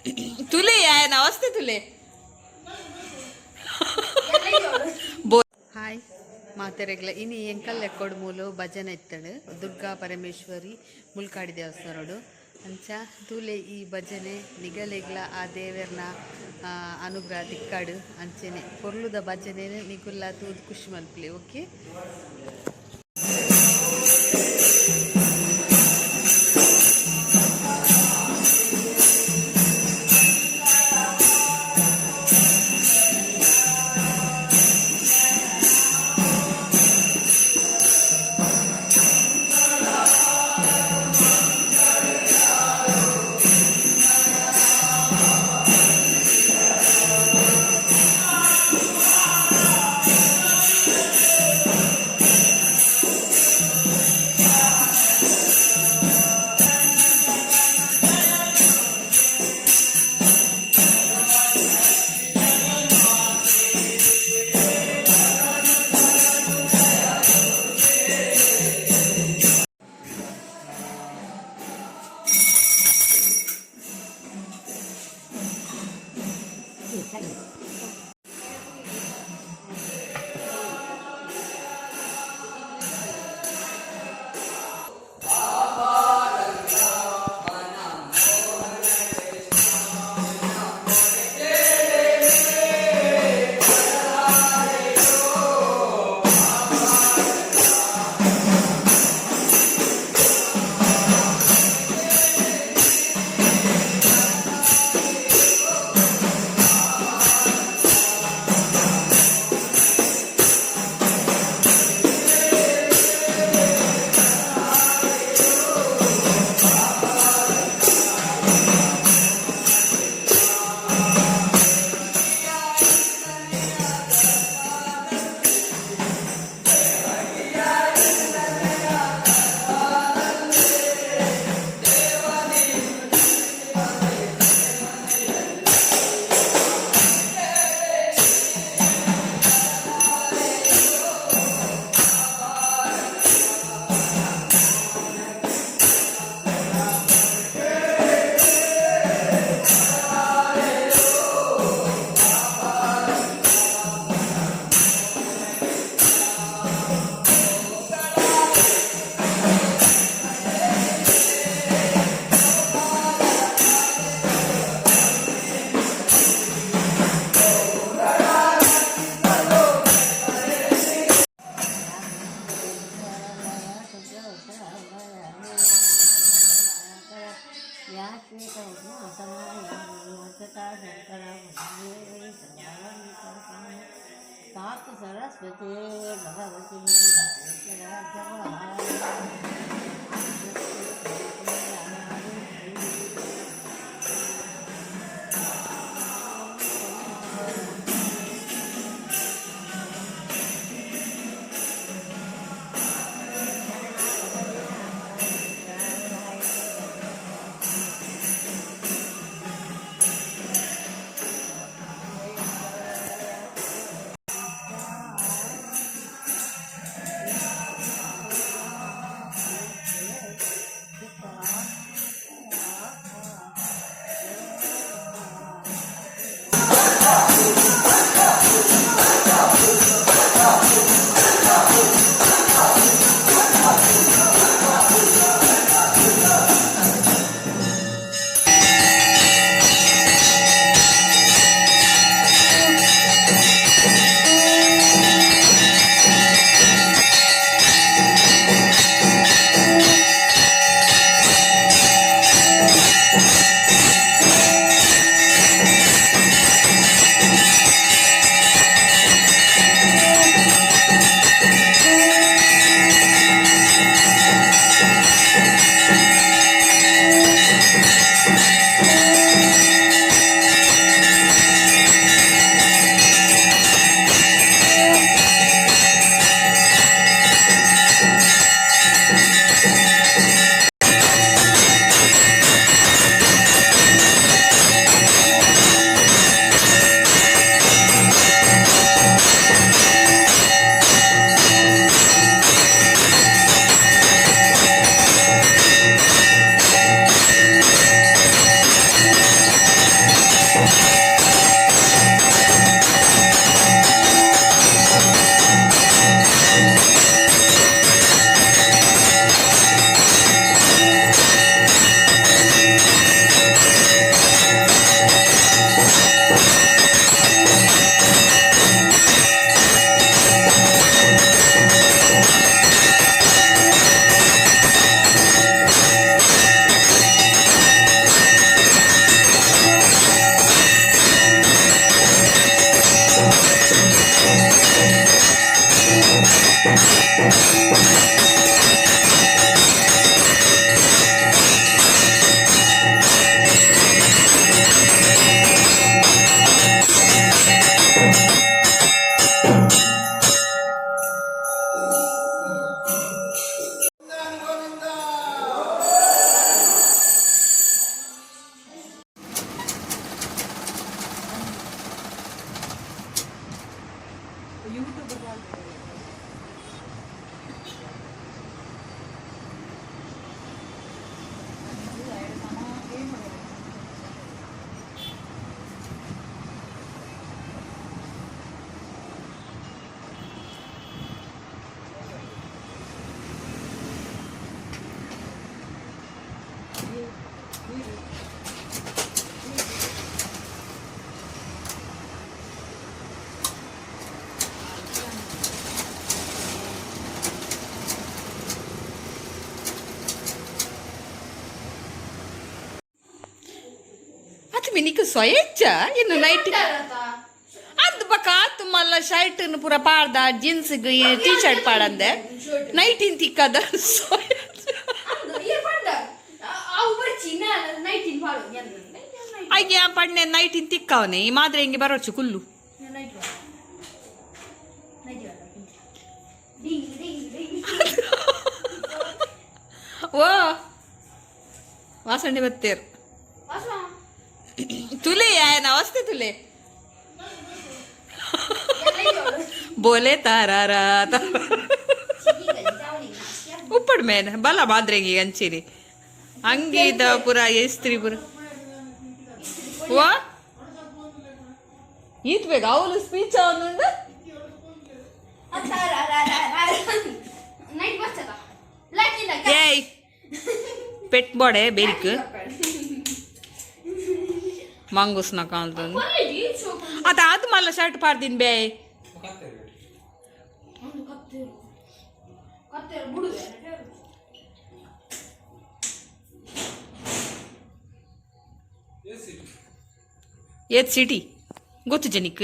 तुले आहे ना वाजते तुले बोल हाय ಮಾತೆರೆಗ್ಲ ಇನಿ ಎಂಕಲ್ ಎಕ್ಕೋಡು ಮೂಲು ಭಜನೆ ಇತ್ತಡು ದುರ್ಗಾ ಪರಮೇಶ್ವರಿ ಮುಲ್ಕಾಡಿ ದೇವಸ್ಥಾನಡು ಅಂಚ ತೂಲೆ ಈ ಭಜನೆ ನಿಗಲೆಗ್ಲ ಆ ದೇವರನ ಅನುಗ್ರಹ ತಿಕ್ಕಾಡು ಅಂಚೆನೆ ಪೊರ್ಲುದ ಭಜನೆ ನಿಗುಲ್ಲ ತೂದು ಖುಷಿ ಮಲ್ಪಲಿ ಓಕೆ. सरस्वती भगवती నీకు స్వచ్ఛ ఇನ್ನು నైట్ ಅದು ಬಕಾತು ಮಲ್ಲ ಶರ್ಟ್ ಪೂರ ಪಾಡ್ದ ಜೀನ್ಸ್ ಟೀ ಶರ್ಟ್ ಪಾಡಂದೆ ನೈಟ್ ಇನ್ ತಿಕ್ಕದ ಅಯ್ಯ ಪಣ್ಣೆ ನೈಟ್ ಇನ್ ತಿಕ್ಕವನೆ ಈ ಮಾದ್ರೆ ಹಿಂಗೆ ಬರೋಚು ಕುಲ್ಲು ಓ ವಾಸಣೆ ಬತ್ತೇರು तुले आहे ना वाजते तुले बोले तारा उप्पड ಮೇನ್ ಬಲ ಬಾದ್ರೆಗಿ ಅಂಚಿರಿ ಹಂಗಿದ ಪುರ ಎಸ್ತ್ರಿ ಪುರ ವಾ ಈತ್ ಬೇಗ ಅವಳು ಸ್ಪೀಚ್ ಅವನುಂಡು ಏಯ್ ಪೆಟ್ ಬೋಡೆ ಬೇರಿಕ್ ಮಂಗೂಸ್ ನಕಾಂತ ಅದು ಮಲ್ಲ ಶರ್ಟ್ ಪಾರ್ದಿನ್ ಬೇ ಏತ್ ಸಿಟಿ ಗೊತ್ತು ಜನಿಕ್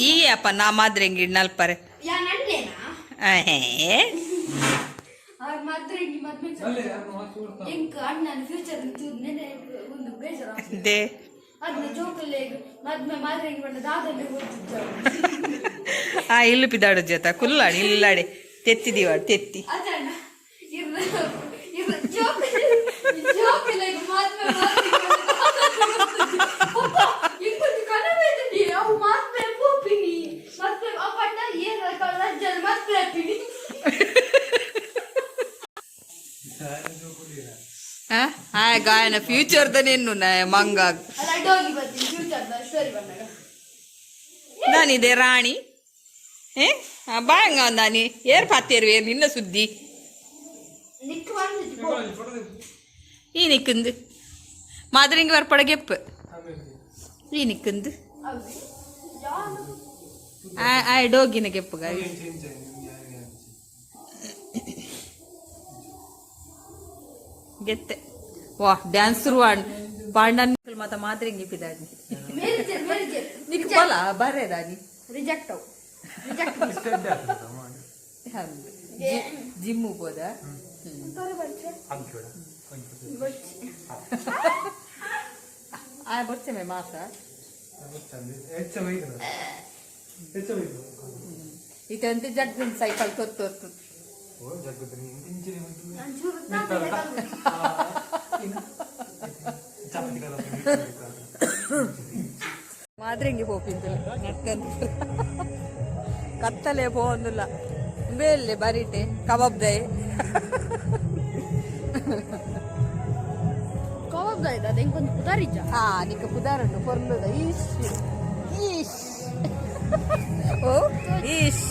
ಈ ಅಪ್ಪ ನಾ ಮಾದ್ರೆ ಹೆಂಗೆ ನಲ್ಪರೆ ಇಲ್ಲು ಪಿದಾಡು ಜೊತ ಕುಲ್ಲಾಡಿ ಇಲ್ಲಾಡಿ ತೆತ್ತಿದೀವಾಡು ತೆತ್ತಿ ಗಾಯನ ಫ್ಯೂಚರ್ ದನೇನು ಮಂಗ ನಾನಿದೆ ರಾಣಿ ಬಾಂಗ ನಾನಿ ಏರ್ ಪಾತೇರುವೆ ನಿನ್ನ ಸುದ್ದಿ ಈ ನಿಕ್ಕಂದು ಮಾದ್ರಿಂಗ್ ಬರ್ಪಡ ಗೆಪ್ಪ ಈ ನಿಕ್ಕಂದು ಆ ಡೋಗಿನ ಗೆಪ್ಪಗ ಗೆತ್ತೆ ವಾ ಡ್ಯಾನ್ಸರು ಪಾಂಡನ್ ಮಾತ ಮಾದ್ರಿಂಗ್ ಇಪ್ಪಿದಾನಿ ನಿಕ್ ಬಲ ಬರೇದಾನಿ ರಿಜೆಕ್ಟ್ ಜಿಮ್ಮು ಹೋದ ಬರ್ತೆ ಮೇ ಮಾಸ ಇದಂತ ಜಗ್ಗಿನ ಸೈಕಲ್ ತೊತ್ತು ಮಾದ್ರೆಂಗಿ ಹೋಪಿಂದಿಲ್ಲ ನಡ್ಕಂದು ಕತ್ತಲೆ ಹೋಂದಿಲ್ಲ ಬೇಲೆ ಬರೀಟೆ ಕಬಾಬ್ದೆ ಕಬಾಬ್ದ ಇದೆ ಅದು ಹೆಂಗೊಂದು ಪುದಾರಿಜ ನಿಕ್ಕ ಪುದಾರನ್ನು ಹೊರ್ಲುದ ಈಶ್ ಈಶ್ ಓ ಈಶ್